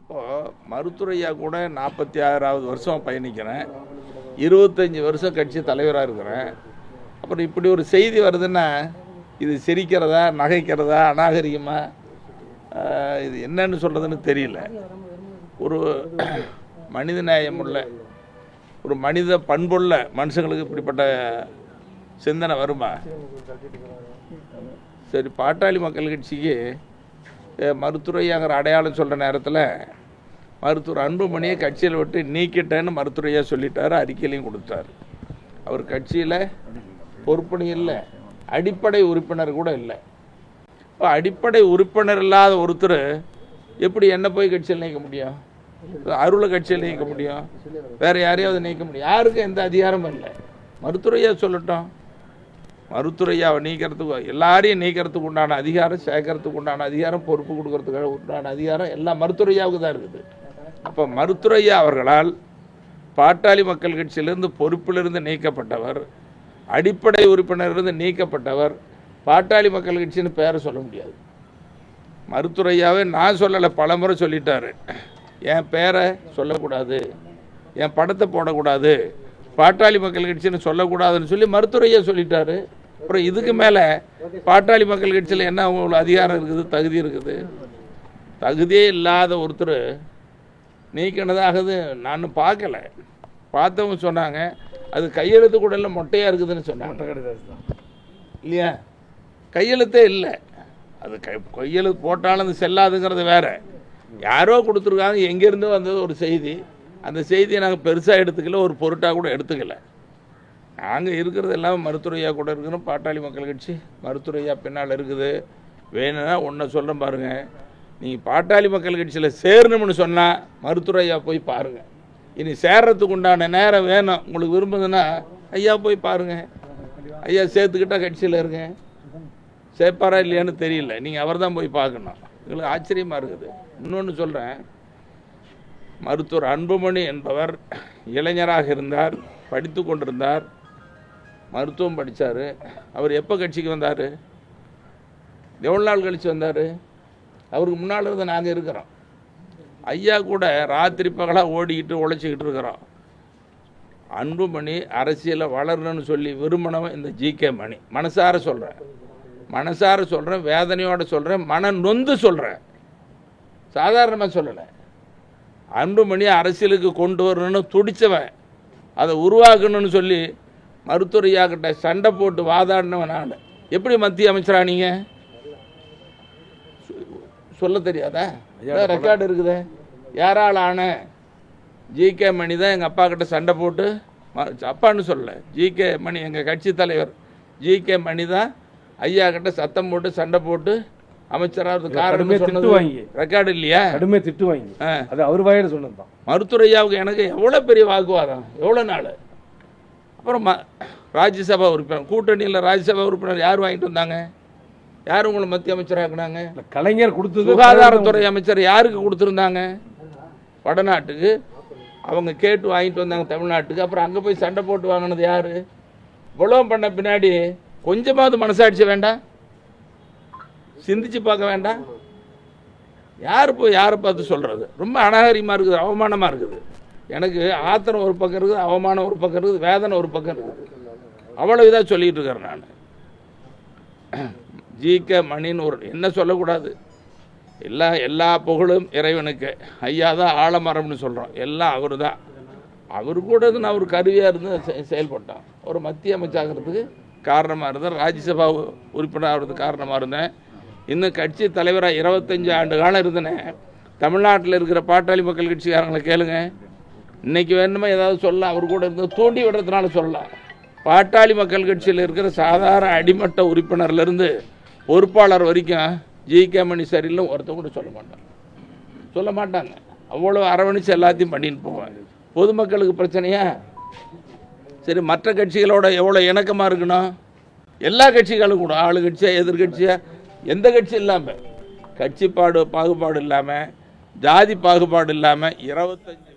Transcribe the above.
இப்போது மருத்துவரையா கூட 46வது வருஷம் பயணிக்கிறேன், 25 வருஷம் கட்சி தலைவராக இருக்கிறேன். அப்புறம் இப்படி ஒரு செய்தி வருதுன்னா இது சிரிக்கிறதா, நகைக்கிறதா, அநாகரிகமா, இது என்னன்னு சொல்கிறதுன்னு தெரியல. ஒரு மனித நேயம் உள்ள, ஒரு மனித பண்புள்ள மனுஷங்களுக்கு இப்படிப்பட்ட சிந்தனை வருமா? சரி, பாட்டாளி மக்கள் கட்சிக்கு மருத்துவரையாங்கிற அடையாளம் சொல்கிற நேரத்தில் மருத்துவர் அன்புமணியை கட்சியில் விட்டு நீக்கிட்டேன்னு மருத்துவரையா சொல்லிட்டார், அறிக்கையிலையும் கொடுத்தார். அவர் கட்சியில் பொறுப்பணி இல்லை, அடிப்படை உறுப்பினர் கூட இல்லை. இப்போ அடிப்படை உறுப்பினர் இல்லாத ஒருத்தர் எப்படி என்ன போய் கட்சியில் நீக்க முடியும்? அருளை கட்சியில் நீக்க முடியும், வேறு யாரையாவது நீக்க முடியும்? யாருக்கும் எந்த அதிகாரமும் இல்லை. மருத்துவரையா சொல்லட்டும். மருத்துவரையாவை நீக்கிறதுக்கு, எல்லாரையும் நீக்கிறதுக்கு உண்டான அதிகாரம், சேர்க்கறதுக்கு உண்டான அதிகாரம், பொறுப்பு கொடுக்கறதுக்கு உண்டான அதிகாரம் எல்லாம் மருத்துவரையாவுக்கு தான் இருக்குது. அப்போ மருத்துவரையா அவர்களால் பாட்டாளி மக்கள் கட்சியிலிருந்து பொறுப்பிலிருந்து நீக்கப்பட்டவர், அடிப்படை உறுப்பினரிலிருந்து நீக்கப்பட்டவர், பாட்டாளி மக்கள் கட்சின்னு பேரை சொல்ல முடியாது. மருத்துவரையாவே நான் சொல்லலை, பலமுறை சொல்லிட்டாரு, என் பேரை சொல்லக்கூடாது, என் படத்தை போடக்கூடாது, பாட்டாளி மக்கள் கட்சின்னு சொல்லக்கூடாதுன்னு சொல்லி மருத்துவரையா சொல்லிட்டாரு. அப்புறம் இதுக்கு மேலே பாட்டாளி மக்கள் கட்சியில் என்ன அவ்வளோ அதிகாரம் இருக்குது, தகுதி இருக்குது? தகுதியே இல்லாத ஒருத்தர் நீக்கினதாகுது நான் பார்க்கல. பார்த்தவங்க சொன்னாங்க அது கையெழுத்து கூட இல்லை, மொட்டையாக இருக்குதுன்னு சொன்னாங்க. இல்லையா? கையெழுத்தே இல்லை. அது கையெழுத்து போட்டாலும் அது செல்லாதுங்கிறது வேற. யாரோ கொடுத்துருக்காங்க, எங்கேருந்தோ வந்தது ஒரு செய்தி. அந்த செய்தியை நாங்கள் பெருசாக எடுத்துக்கல, ஒரு பொருட்டாக கூட எடுத்துக்கல. நாங்கள் இருக்கிறது எல்லாம் மருத்துவரையா கூட இருக்கிறோம். பாட்டாளி மக்கள் கட்சி மருத்துவரையா பின்னால் இருக்குது. வேணும்னா ஒன்றை சொல்கிறேன் பாருங்கள், நீங்கள் பாட்டாளி மக்கள் கட்சியில் சேரணும்னு சொன்னால் மருத்துவரையா போய் பாருங்கள். இனி சேர்றதுக்கு உண்டான நேரம் வேணும், உங்களுக்கு விரும்புதுன்னா ஐயா போய் பாருங்கள். ஐயா சேர்த்துக்கிட்டால் கட்சியில் இருங்க, சேர்ப்பாரா இல்லையான்னு தெரியல, நீங்கள் அவர் தான் போய் பார்க்கணும். எங்களுக்கு ஆச்சரியமாக இருக்குது. இன்னொன்று சொல்கிறேன், மருத்துவர் அன்புமணி என்பவர் இளைஞராக இருந்தார், படித்து கொண்டிருந்தார், மருத்துவம் படித்தார். அவர் எப்போ கட்சிக்கு வந்தார்? எவ்வளோ நாள் கழித்து வந்தார்? அவருக்கு முன்னால் இருந்து நாங்கள் இருக்கிறோம். ஐயா கூட ராத்திரி பகலாக ஓடிக்கிட்டு உழைச்சிக்கிட்டு இருக்கிறோம். அன்புமணி அரசியலில் வளரணும்னு சொல்லி விரும்பினவன் இந்த ஜிகே மணி. மனசார சொல்கிறேன், வேதனையோடு சொல்கிறேன், மன நொந்து சொல்கிறேன், சாதாரணமாக சொல்லலை. அன்புமணி அரசியலுக்கு கொண்டு வரணும்னு துடித்தவன், அதை உருவாக்கணும்னு சொல்லி மருத்துவரையா கிட்ட சண்டை போட்டு வாதாடினவன் நான். எப்படி மத்திய அமைச்சரா நீங்கள் சொல்ல தெரியாதா? ரெக்கார்டு இருக்குதே. யாரால் ஆன? ஜிகே மணி தான் எங்கள் அப்பா கிட்ட சண்டை போட்டு, அப்பான்னு சொல்லலை, ஜிகே மணி எங்கள் கட்சி தலைவர் ஜிகே மணி தான் ஐயா கிட்ட சத்தம் போட்டு சண்டை போட்டு அமைச்சராக காரணமே சொன்னது ரெக்கார்டு இல்லையா? கடுமையாக திட்டு வாங்கி அது அவர் வாயில சொன்னது தான். மருத்துவரையாவுக்கு எனக்கு எவ்வளோ பெரிய வாக்குவாதம், எவ்வளோ நாள். அப்புறம் ராஜ்யசபா உறுப்பினர், கூட்டணியில் ராஜ்யசபா உறுப்பினர் யார் வாங்கிட்டு வந்தாங்க? யார் உங்களை மத்திய அமைச்சராக்குனாங்க? கலைஞர் கொடுத்தது. சுகாதாரத்துறை அமைச்சர் யாருக்கு கொடுத்துருந்தாங்க? வடநாட்டுக்கு. அவங்க கேட்டு வாங்கிட்டு வந்தாங்க தமிழ்நாட்டுக்கு. அப்புறம் அங்கே போய் சண்டை போட்டு வாங்கினது யார்? இவ்வளோ பண்ண பின்னாடி கொஞ்சமாவது மனசாட்சி வேண்டாம்? சிந்திச்சு பார்க்க வேண்டாம்? யார் போய் யாரை பார்த்து சொல்கிறது? ரொம்ப அநாகரிகமாக இருக்குது, அவமானமாக இருக்குது. எனக்கு ஆத்திரம் ஒரு பக்கம் இருக்குது, அவமானம் ஒரு பக்கம் இருக்குது, வேதனை ஒரு பக்கம் இருக்குது. அவ்வளோ இதாக சொல்லிகிட்டு இருக்கிறேன் நான். ஜிகே மணின்னு ஒரு என்ன சொல்லக்கூடாது, எல்லா புகழும் இறைவனுக்கு. ஐயா தான் ஆலமரம்னு சொல்கிறோம், எல்லாம் அவர் தான். அவர் கூட நான் ஒரு கருவியாக இருந்து செயல்பட்டோம். ஒரு மத்திய அமைச்சாகிறதுக்கு காரணமாக இருந்தேன், ராஜ்யசபா உறுப்பினர் ஆகிறதுக்கு காரணமாக இருந்தேன். இன்னும் கட்சி தலைவராக 25 ஆண்டு காலம் இருந்தேன். தமிழ்நாட்டில் இருக்கிற பாட்டாளி மக்கள் கட்சிக்காரங்களை கேளுங்க, இன்றைக்கி வேணுமா ஏதாவது சொல்லலாம், அவர் கூட இருந்து தூண்டி விடுறதுனால சொல்லலாம். பாட்டாளி மக்கள் கட்சியில் இருக்கிற சாதாரண அடிமட்ட உறுப்பினர்லேருந்து பொறுப்பாளர் வரைக்கும் ஜிகே மணி சரியில்லை ஒருத்தர் கூட சொல்ல மாட்டாங்க. அவ்வளோ அரவணைச்சு எல்லாத்தையும் பண்ணின்னு போவாங்க. பொதுமக்களுக்கு பிரச்சனையா? சரி, மற்ற கட்சிகளோட எவ்வளோ இணக்கமாக இருக்கணும்? எல்லா கட்சிகளும் கூட, ஆளுங்கட்சியாக எதிர்கட்சியாக எந்த கட்சி இல்லாமல், கட்சி பாகுபாடு இல்லாமல், ஜாதி பாகுபாடு இல்லாமல் 25